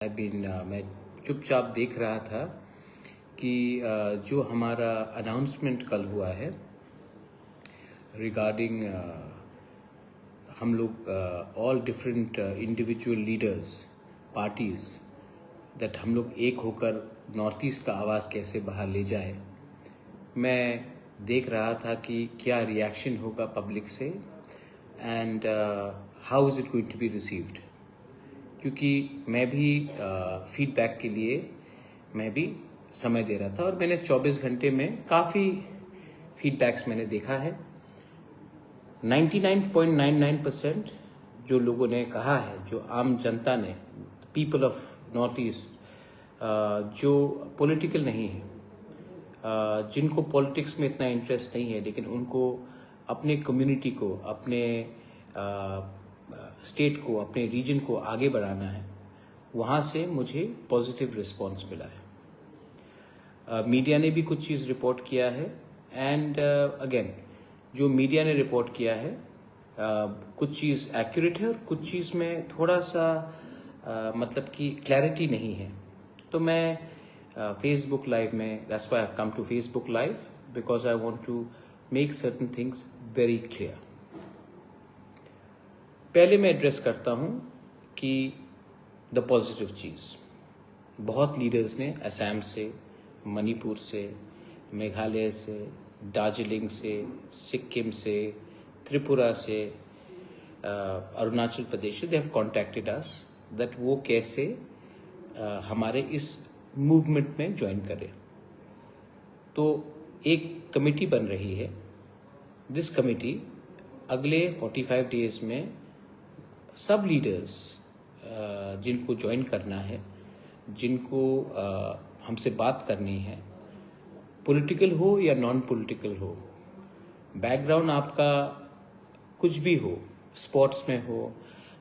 मैं चुपचाप देख रहा था कि जो हमारा अनाउंसमेंट कल हुआ है रिगार्डिंग हम लोग all different individual leaders parties that हम लोग एक होकर नॉर्थ ईस्ट का आवाज़ कैसे बाहर ले जाए। मैं देख रहा था कि क्या रिएक्शन होगा पब्लिक से and how is it going to be received, क्योंकि मैं भी फीडबैक के लिए मैं भी समय दे रहा था और मैंने 24 घंटे में काफ़ी फीडबैक्स मैंने देखा है। 99.99% जो लोगों ने कहा है, जो आम जनता ने, पीपल ऑफ नॉर्थ ईस्ट जो पॉलिटिकल नहीं है, जिनको पॉलिटिक्स में इतना इंटरेस्ट नहीं है, लेकिन उनको अपने कम्युनिटी को, अपने स्टेट को, अपने रीजन को आगे बढ़ाना है, वहाँ से मुझे पॉजिटिव रिस्पांस मिला है। मीडिया ने भी कुछ चीज़ रिपोर्ट किया है एंड अगेन जो मीडिया ने रिपोर्ट किया है कुछ चीज़ एक्यूरेट है और कुछ चीज़ में थोड़ा सा मतलब कि क्लैरिटी नहीं है। तो मैं फेसबुक लाइव में, that's why I have come to Facebook live because I want to make certain things very clear. पहले मैं एड्रेस करता हूं कि द पॉजिटिव चीज़, बहुत लीडर्स ने असम से, मणिपुर से, मेघालय से, दार्जिलिंग से, सिक्किम से, त्रिपुरा से, अरुणाचल प्रदेश से, they have contacted us that वो कैसे हमारे इस मूवमेंट में ज्वाइन करें। तो एक कमेटी बन रही है। दिस कमेटी अगले 45 डेज में सब लीडर्स जिनको ज्वाइन करना है, जिनको हमसे बात करनी है, पॉलिटिकल हो या नॉन पॉलिटिकल हो, बैकग्राउंड आपका कुछ भी हो, स्पोर्ट्स में हो,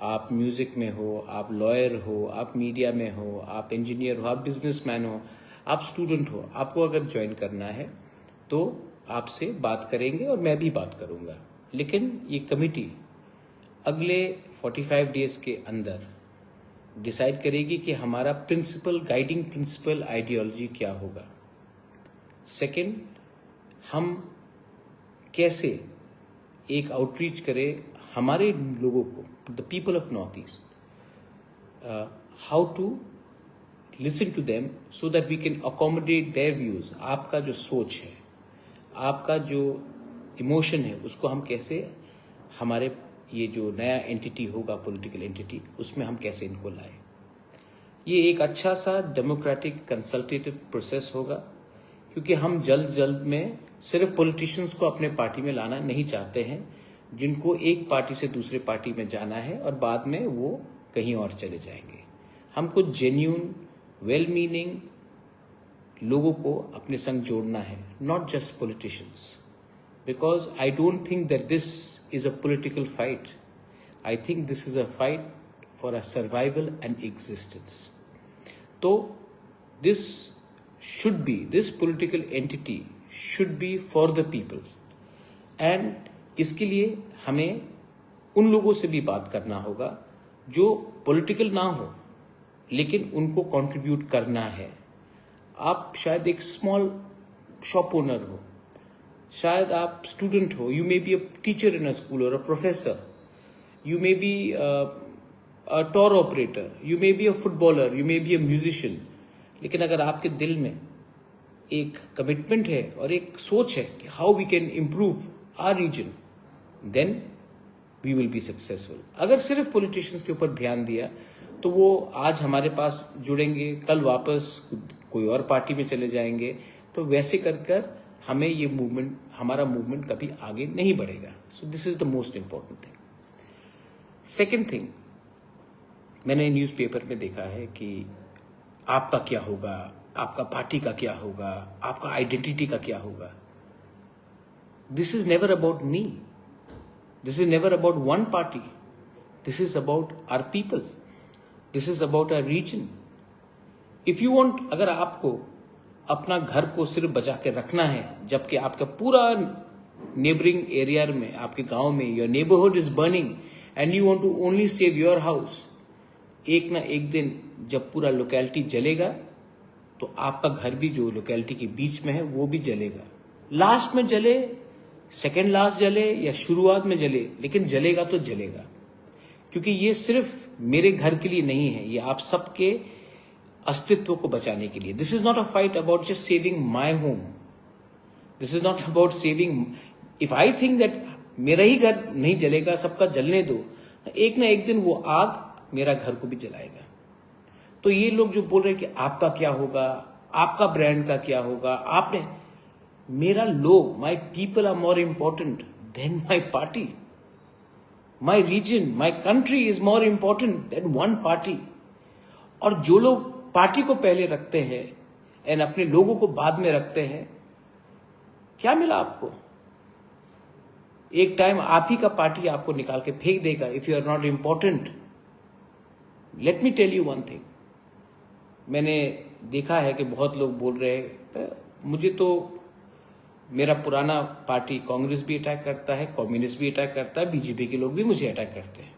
आप म्यूज़िक में हो, आप लॉयर हो, आप मीडिया में हो, आप इंजीनियर हो, आप बिजनेसमैन हो, आप स्टूडेंट हो, आपको अगर ज्वाइन करना है तो आपसे बात करेंगे और मैं भी बात करूंगा। लेकिन ये कमेटी अगले 45 डेज के अंदर डिसाइड करेगी कि हमारा प्रिंसिपल, गाइडिंग प्रिंसिपल आइडियोलॉजी क्या होगा। सेकंड, हम कैसे एक आउटरीच करें हमारे लोगों को, the people of North East, how to listen to them so that we can accommodate their views. आपका जो सोच है, आपका जो इमोशन है, उसको हम कैसे हमारे ये जो नया एंटिटी होगा, पॉलिटिकल एंटिटी, उसमें हम कैसे इनको लाए। ये एक अच्छा सा डेमोक्रेटिक कंसल्टेटिव प्रोसेस होगा, क्योंकि हम जल्द में सिर्फ पॉलिटिशियंस को अपने पार्टी में लाना नहीं चाहते हैं, जिनको एक पार्टी से दूसरे पार्टी में जाना है और बाद में वो कहीं और चले जाएंगे। हमको जेन्यून, वेल मीनिंग लोगों को अपने संग जोड़ना है, not just politicians, because I don't think that this is a political fight. I think this is a fight for a survival and existence. So this political entity should be for the people. And इसके लिए हमें उन लोगों से भी बात करना होगा जो पॉलिटिकल ना हो लेकिन उनको कंट्रीब्यूट करना है। आप शायद एक स्मॉल शॉप ओनर हो, शायद आप स्टूडेंट हो, you may be a teacher in a school और a professor, you may be a tour operator, you may be a footballer, you may be a musician, लेकिन अगर आपके दिल में एक कमिटमेंट है और एक सोच है कि how we can improve our region, then we will be successful. अगर सिर्फ पॉलिटिशियंस के ऊपर ध्यान दिया तो वो आज हमारे पास जुड़ेंगे, कल वापस कोई और पार्टी में चले जाएंगे, तो वैसे कर हमें ये मूवमेंट, हमारा मूवमेंट कभी आगे नहीं बढ़ेगा। So this is the most important thing. Second thing, मैंने न्यूज़पेपर में देखा है कि आपका क्या होगा, आपका पार्टी का क्या होगा, आपका आइडेंटिटी का क्या होगा। This is never about me, this is never about one party, this is about our people, this is about our region. If you want, अगर आपको अपना घर को सिर्फ बचा के रखना है, जबकि आपका पूरा नेबरिंग एरिया में, आपके गांव में, your neighbourhood is burning and you want to only save your house, एक ना एक दिन जब पूरा लोकेलिटी जलेगा तो आपका घर भी जो लोकेलिटी के बीच में है वो भी जलेगा। लास्ट में जले, सेकेंड लास्ट जले या शुरुआत में जले, लेकिन जलेगा तो जलेगा, क्योंकि ये सिर्फ मेरे घर के लिए नहीं है, ये आप सबके अस्तित्व को बचाने के लिए। This is not a fight about just saving my home, this is not about saving, if I think that मेरा ही घर नहीं जलेगा, सबका जलने दो, एक ना एक दिन वो आग मेरा घर को भी जलाएगा। तो ये लोग जो बोल रहे हैं कि आपका क्या होगा, आपका ब्रांड का क्या होगा, आपने, मेरा लोग, my people are more important than my party, my region, my country is more important than one party. और जो लोग पार्टी को पहले रखते हैं एंड अपने लोगों को बाद में रखते हैं, क्या मिला आपको? एक टाइम आप ही का पार्टी आपको निकाल के फेंक देगा if you are not important. Let me tell you one thing, मैंने देखा है कि बहुत लोग बोल रहे हैं, मुझे तो मेरा पुराना पार्टी कांग्रेस भी अटैक करता है, कम्युनिस्ट भी अटैक करता है, बीजेपी के लोग भी मुझे अटैक करते हैं।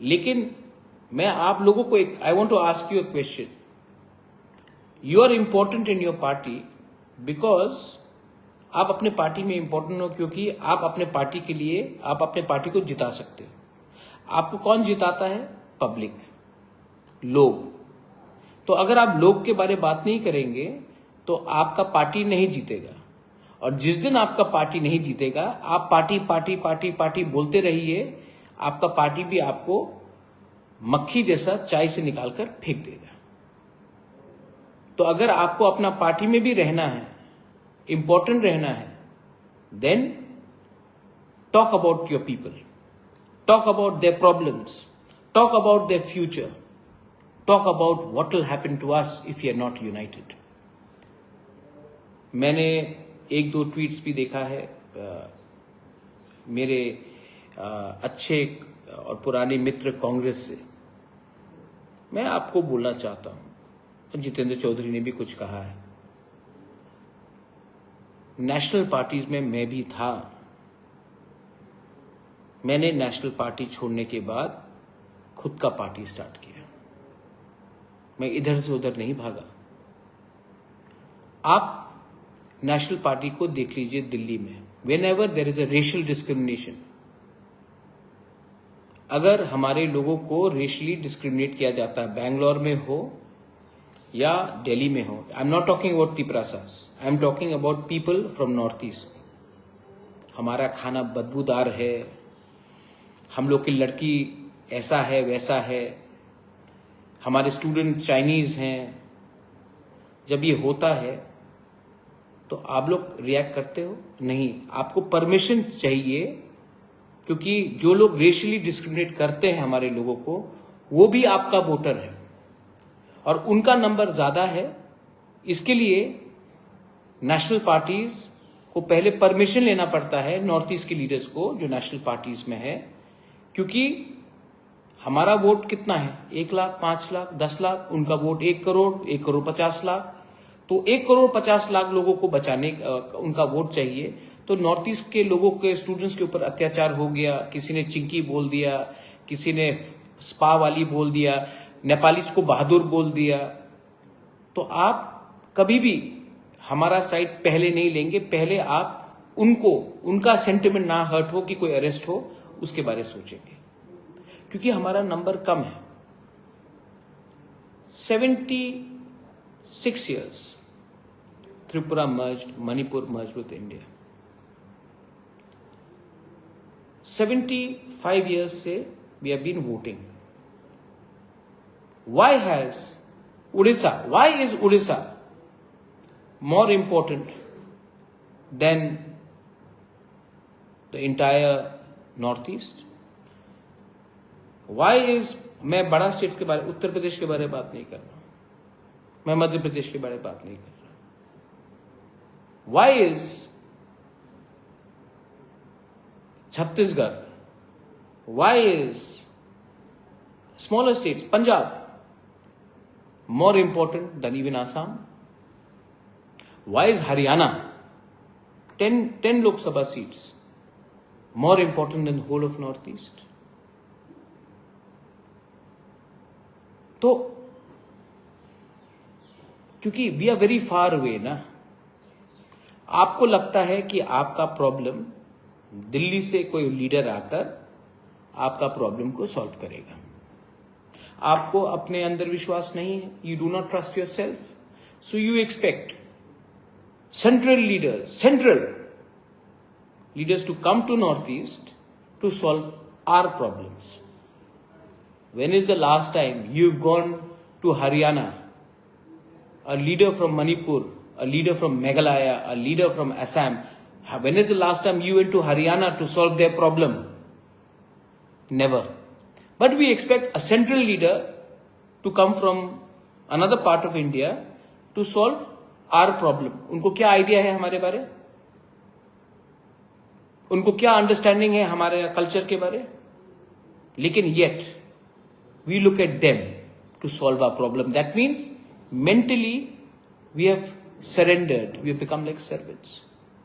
लेकिन मैं आप लोगों को एक, I want to ask you a question, you are important in your party because आप अपने पार्टी में इंपॉर्टेंट हो, क्योंकि आप अपने पार्टी के लिए, आप अपने पार्टी को जिता सकते हो। आपको कौन जिताता है? पब्लिक, लोग। तो अगर आप लोग के बारे में बात नहीं करेंगे तो आपका पार्टी नहीं जीतेगा, और जिस दिन आपका पार्टी नहीं जीतेगा, आप पार्टी पार्टी पार्टी पार्टी बोलते रहिए, आपका पार्टी भी आपको मक्खी जैसा चाय से निकालकर फेंक देगा। तो अगर आपको अपना पार्टी में भी रहना है, इंपॉर्टेंट रहना है, then talk about your people, talk about their problems, talk about their future, talk about what will happen to us if you are not united. मैंने एक दो ट्वीट्स भी देखा है मेरे अच्छे और पुराने मित्र कांग्रेस से। मैं आपको बोलना चाहता हूं, जितेंद्र चौधरी ने भी कुछ कहा है, नेशनल पार्टीज में मैं भी था। मैंने नेशनल पार्टी छोड़ने के बाद खुद का पार्टी स्टार्ट किया, मैं इधर से उधर नहीं भागा। आप नेशनल पार्टी को देख लीजिए दिल्ली में, when ever there is a racial discrimination, अगर हमारे लोगों को रेशियली डिस्क्रिमिनेट किया जाता है, बैंगलोर में हो या दिल्ली में हो, I am not talking about Tiprasas, I am talking about people from north east. हमारा खाना बदबूदार है, हम लोग की लड़की ऐसा है वैसा है, हमारे स्टूडेंट चाइनीज हैं। जब ये होता है तो आप लोग रिएक्ट करते हो? नहीं, आपको परमिशन चाहिए, क्योंकि जो लोग रेशियली डिस्क्रिमिनेट करते हैं हमारे लोगों को, वो भी आपका वोटर है और उनका नंबर ज्यादा है। इसके लिए नेशनल पार्टीज को पहले परमिशन लेना पड़ता है, नॉर्थ ईस्ट के लीडर्स को जो नेशनल पार्टीज में है, क्योंकि हमारा वोट कितना है? 1 लाख, 5 लाख, 10 लाख, उनका वोट 1 करोड़, 1 करोड़ 50 लाख। तो 1 करोड़ 50 लाख लोगों को बचाने उनका वोट चाहिए। तो नॉर्थ ईस्ट के लोगों के स्टूडेंट्स के ऊपर अत्याचार हो गया, किसी ने चिंकी बोल दिया, किसी ने स्पा वाली बोल दिया, नेपालीज को बहादुर बोल दिया, तो आप कभी भी हमारा साइड पहले नहीं लेंगे। पहले आप उनको, उनका सेंटिमेंट ना हर्ट हो कि कोई अरेस्ट हो, उसके बारे में सोचेंगे, क्योंकि हमारा नंबर कम है। 76 years Tripura merged, Manipur merged with India. 75 years से we have been voting. Why is Odisha more important than the entire Northeast? Why is, मैं बड़ा स्टेट्स के बारे, उत्तर प्रदेश के बारे में बात नहीं कर रहा, मैं मध्य प्रदेश के बारे में बात नहीं कर रहा। Why is Chhattisgarh, why is smaller states, Punjab, more important than even Assam? Why is Haryana, 10 Lok Sabha seats, more important than the whole of Northeast? तो क्योंकि we are very far away ना, आपको लगता है कि आपका problem Delhi से कोई लीडर आकर आपका प्रॉब्लम को सॉल्व करेगा। आपको अपने अंदर विश्वास नहीं है, you do not trust yourself, so you expect central leaders to come to North East to solve our problems. When is the last time you've gone to Haryana, a leader from Manipur, a leader from Meghalaya, a leader from Assam? When is the last time you went to Haryana to solve their problem? Never. But we expect a central leader to come from another part of India to solve our problem. उनको क्या idea है हमारे बारे, उनको क्या understanding है हमारे culture के बारे, लेकिन yet we look at them to solve our problem. That means mentally we have surrendered, we have become like servants.